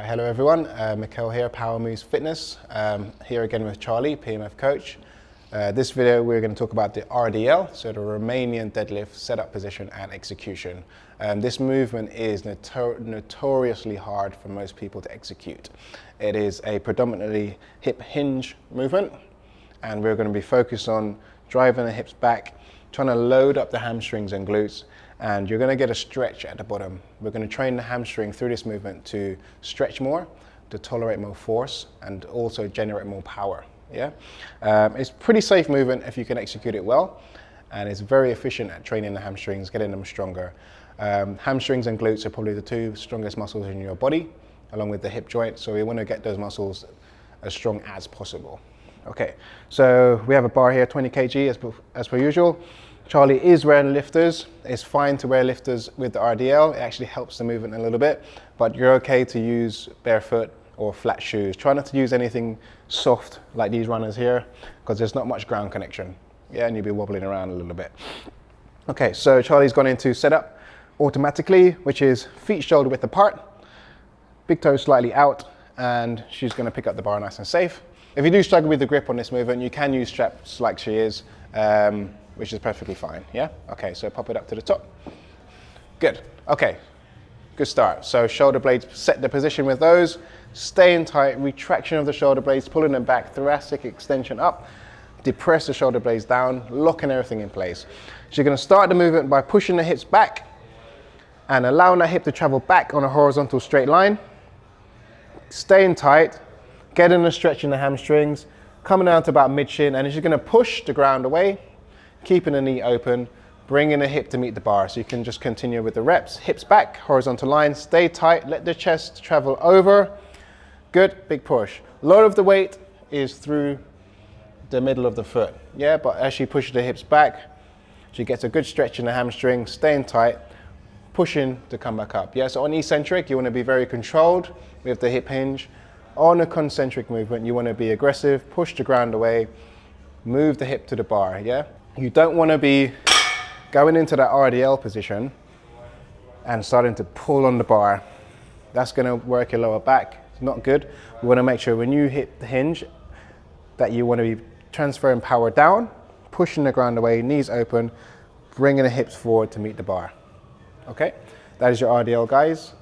Hello everyone, Mikhail here, Power Moves Fitness. Here again with Charlie, PMF coach. This video we're going to talk about the RDL, so the Romanian deadlift setup position and execution. This movement is notoriously hard for most people to execute. It is a predominantly hip hinge movement, and we're going to be focused on driving the hips back, trying to load up the hamstrings and glutes, and you're going to get a stretch at the bottom. We're going to train the hamstring through this movement to stretch more, to tolerate more force, and also generate more power. Yeah, it's pretty safe movement if you can execute it well, and it's very efficient at training the hamstrings, getting them stronger. Hamstrings and glutes are probably the two strongest muscles in your body, along with the hip joint, so we want to get those muscles as strong as possible. Okay, so we have a bar here, 20 kg as per usual. Charlie is wearing lifters. It's fine to wear lifters with the RDL. It actually helps the movement a little bit, but you're okay to use barefoot or flat shoes. Try not to use anything soft like these runners here, because there's not much ground connection. Yeah, and you'll be wobbling around a little bit. Okay, so Charlie's gone into setup automatically, which is feet shoulder width apart, big toes slightly out, and she's gonna pick up the bar nice and safe. If you do struggle with the grip on this movement, you can use straps like she is, which is perfectly fine, yeah? Okay, so pop it up to the top. Good, okay, good start. So shoulder blades, set the position with those, staying tight, retraction of the shoulder blades, pulling them back, thoracic extension up, depress the shoulder blades down, locking everything in place. So you're gonna start the movement by pushing the hips back and allowing that hip to travel back on a horizontal straight line, staying tight, getting a stretch in the hamstrings, coming down to about mid-shin, and you're gonna push the ground away, keeping the knee open, bringing the hip to meet the bar. So you can just continue with the reps. Hips back, horizontal line, stay tight, let the chest travel over. Good, big push. A lot of the weight is through the middle of the foot. Yeah, but as she pushes the hips back, she gets a good stretch in the hamstring, staying tight, pushing to come back up. Yeah, so on eccentric, you wanna be very controlled with the hip hinge. On a concentric movement, you wanna be aggressive, push the ground away, move the hip to the bar, yeah? You don't want to be going into that RDL position and starting to pull on the bar. That's going to work your lower back. It's not good. We want to make sure when you hit the hinge that you want to be transferring power down, pushing the ground away, knees open, bringing the hips forward to meet the bar. Okay, that is your RDL, guys.